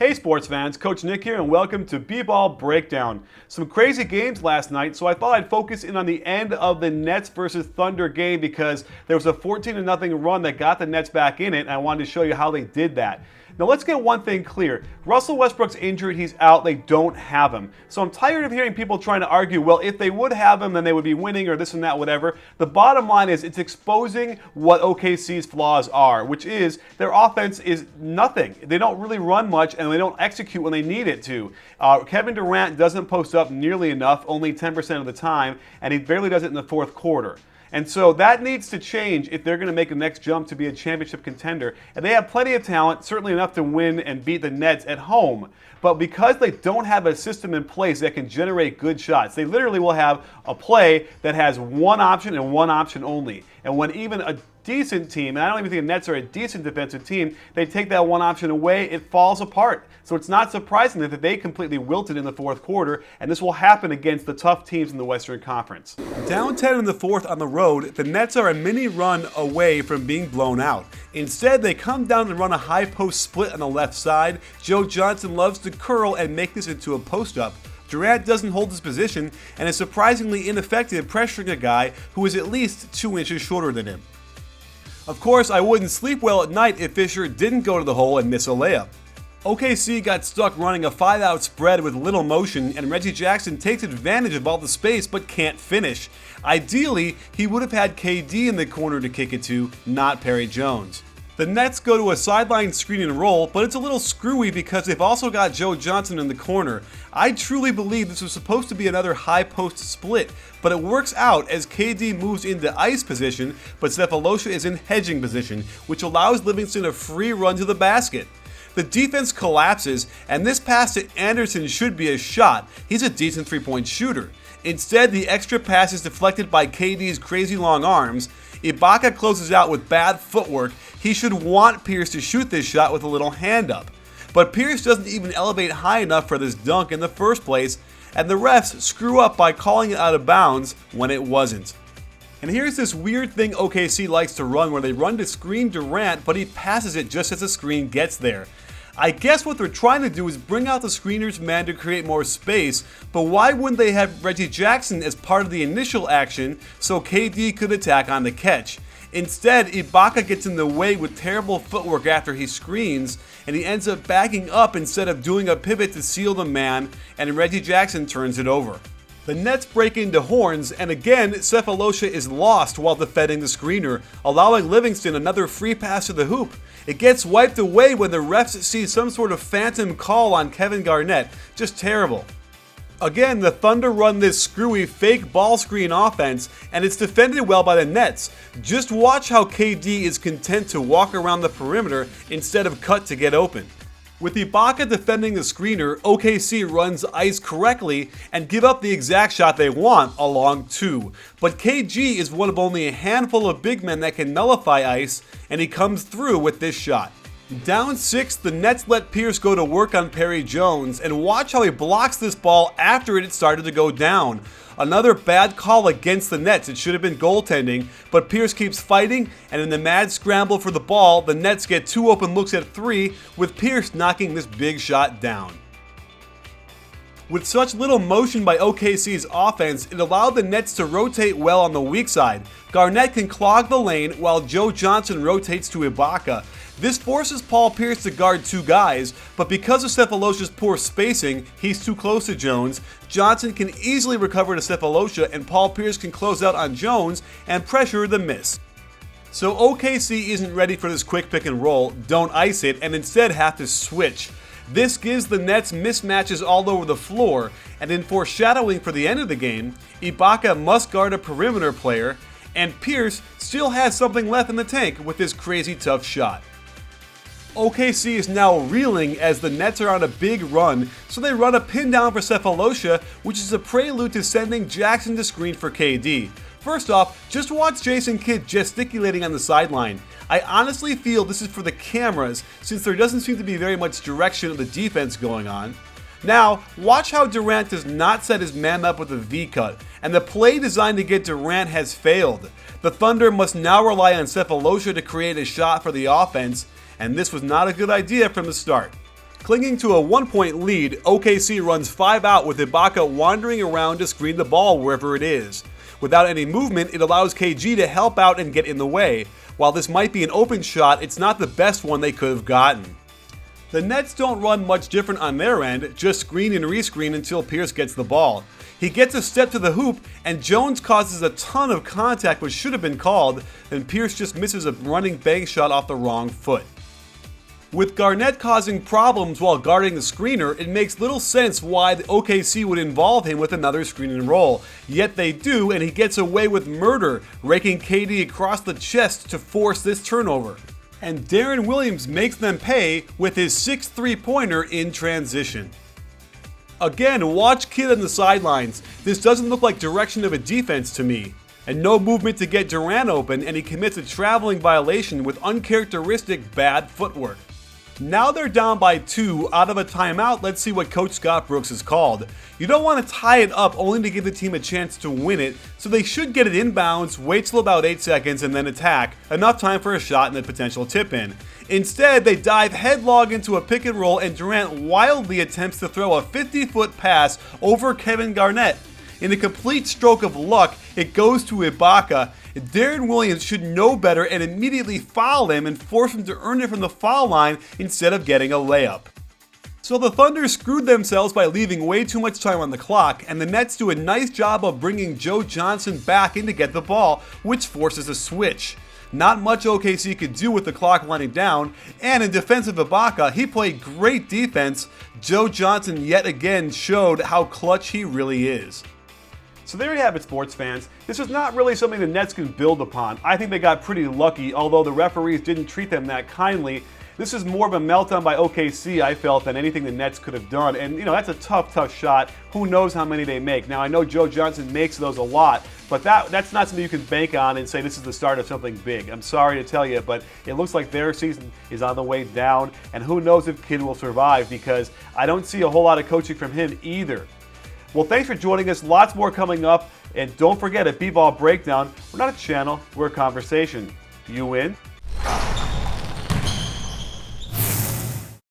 Hey sports fans, Coach Nick here and welcome to B-Ball Breakdown. Some crazy games last night, so I thought I'd focus in on the end of the Nets versus Thunder game because there was a 14-0 run that got the Nets back in it, and I wanted to show you how they did that. Now let's get one thing clear. Russell Westbrook's injured, he's out, they don't have him. So I'm tired of hearing people trying to argue, well, if they would have him, then they would be winning or this and that, whatever. The bottom line is it's exposing what OKC's flaws are, which is their offense is nothing. They don't really run much and they don't execute when they need it to. Kevin Durant doesn't post up nearly enough, only 10% of the time, and he barely does it in the fourth quarter. And so that needs to change if they're going to make the next jump to be a championship contender. And they have plenty of talent, certainly enough to win and beat the Nets at home. But because they don't have a system in place that can generate good shots, they literally will have a play that has one option and one option only. And when even a decent team, and I don't even think the Nets are a decent defensive team, they take that one option away, it falls apart. So it's not surprising that they completely wilted in the fourth quarter, and this will happen against the tough teams in the Western Conference. Down 10 in the fourth on the road, the Nets are a mini run away from being blown out. Instead, they come down and run a high post split on the left side. Joe Johnson loves to curl and make this into a post-up. Durant doesn't hold his position and is surprisingly ineffective pressuring a guy who is at least 2 inches shorter than him. Of course, I wouldn't sleep well at night if Fisher didn't go to the hole and miss a layup. OKC got stuck running a 5-out spread with little motion, and Reggie Jackson takes advantage of all the space but can't finish. Ideally, he would have had KD in the corner to kick it to, not Perry Jones. The Nets go to a sideline screen and roll, but it's a little screwy because they've also got Joe Johnson in the corner. I truly believe this was supposed to be another high post split, but it works out as KD moves into ice position, but Sefolosha is in hedging position, which allows Livingston a free run to the basket. The defense collapses, and this pass to Anderson should be a shot. He's a decent three-point shooter. Instead, the extra pass is deflected by KD's crazy long arms. Ibaka closes out with bad footwork. He should want Pierce to shoot this shot with a little hand up. But Pierce doesn't even elevate high enough for this dunk in the first place, and the refs screw up by calling it out of bounds when it wasn't. And here's this weird thing OKC likes to run where they run to screen Durant, but he passes it just as the screen gets there. I guess what they're trying to do is bring out the screener's man to create more space, but why wouldn't they have Reggie Jackson as part of the initial action so KD could attack on the catch? Instead, Ibaka gets in the way with terrible footwork after he screens, and he ends up backing up instead of doing a pivot to seal the man, and Reggie Jackson turns it over. The Nets break into horns, and again, Sefolosha is lost while defending the screener, allowing Livingston another free pass to the hoop. It gets wiped away when the refs see some sort of phantom call on Kevin Garnett. Just terrible. Again, the Thunder run this screwy fake ball screen offense, and it's defended well by the Nets. Just watch how KD is content to walk around the perimeter instead of cut to get open. With Ibaka defending the screener, OKC runs ice correctly and give up the exact shot they want, a long two. But KG is one of only a handful of big men that can nullify ice, and he comes through with this shot. Down 6, the Nets let Pierce go to work on Perry Jones, and watch how he blocks this ball after it started to go down. Another bad call against the Nets. It should have been goaltending, but Pierce keeps fighting, and in the mad scramble for the ball, the Nets get 2 open looks at 3, with Pierce knocking this big shot down. With such little motion by OKC's offense, it allowed the Nets to rotate well on the weak side. Garnett can clog the lane while Joe Johnson rotates to Ibaka. This forces Paul Pierce to guard 2 guys, but because of Sefolosha's poor spacing, he's too close to Jones. Johnson can easily recover to Sefolosha, and Paul Pierce can close out on Jones and pressure the miss. So OKC isn't ready for this quick pick and roll, don't ice it, and instead have to switch. This gives the Nets mismatches all over the floor, and in foreshadowing for the end of the game, Ibaka must guard a perimeter player, and Pierce still has something left in the tank with this crazy tough shot. OKC is now reeling as the Nets are on a big run, so they run a pin down for Sefolosha, which is a prelude to sending Jackson to screen for KD. First off, just watch Jason Kidd gesticulating on the sideline. I honestly feel this is for the cameras, since there doesn't seem to be very much direction of the defense going on. Now, watch how Durant does not set his man up with a V-cut, and the play designed to get Durant has failed. The Thunder must now rely on Sefolosha to create a shot for the offense, and this was not a good idea from the start. Clinging to a 1-point lead, OKC runs 5 out with Ibaka wandering around to screen the ball wherever it is. Without any movement, it allows KG to help out and get in the way. While this might be an open shot, it's not the best one they could have gotten. The Nets don't run much different on their end, just screen and rescreen until Pierce gets the ball. He gets a step to the hoop, and Jones causes a ton of contact which should have been called, and Pierce just misses a running bank shot off the wrong foot. With Garnett causing problems while guarding the screener, it makes little sense why the OKC would involve him with another screen and roll. Yet they do, and he gets away with murder, raking KD across the chest to force this turnover. And Darren Williams makes them pay with his 6th three-pointer in transition. Again, watch Kidd on the sidelines. This doesn't look like direction of a defense to me. And no movement to get Durant open, and he commits a traveling violation with uncharacteristic bad footwork. Now they're down by 2 out of a timeout. Let's see what Coach Scott Brooks has called. You don't want to tie it up only to give the team a chance to win it, so they should get it inbounds, wait till about 8 seconds, and then attack. Enough time for a shot and a potential tip-in. Instead, they dive headlong into a pick and roll, and Durant wildly attempts to throw a 50-foot pass over Kevin Garnett. In a complete stroke of luck, it goes to Ibaka. Darren Williams should know better and immediately foul him and force him to earn it from the foul line instead of getting a layup. So the Thunder screwed themselves by leaving way too much time on the clock, and the Nets do a nice job of bringing Joe Johnson back in to get the ball, which forces a switch. Not much OKC could do with the clock winding down, and in defense of Ibaka, he played great defense. Joe Johnson yet again showed how clutch he really is. So there you have it, sports fans. This is not really something the Nets can build upon. I think they got pretty lucky, although the referees didn't treat them that kindly. This is more of a meltdown by OKC, I felt, than anything the Nets could have done. And, that's a tough shot. Who knows how many they make. Now, I know Joe Johnson makes those a lot, but that's not something you can bank on and say this is the start of something big. I'm sorry to tell you, but it looks like their season is on the way down, and who knows if Kidd will survive, because I don't see a whole lot of coaching from him either. Well, thanks for joining us. Lots more coming up. And don't forget, at B-Ball Breakdown, we're not a channel, we're a conversation. You in?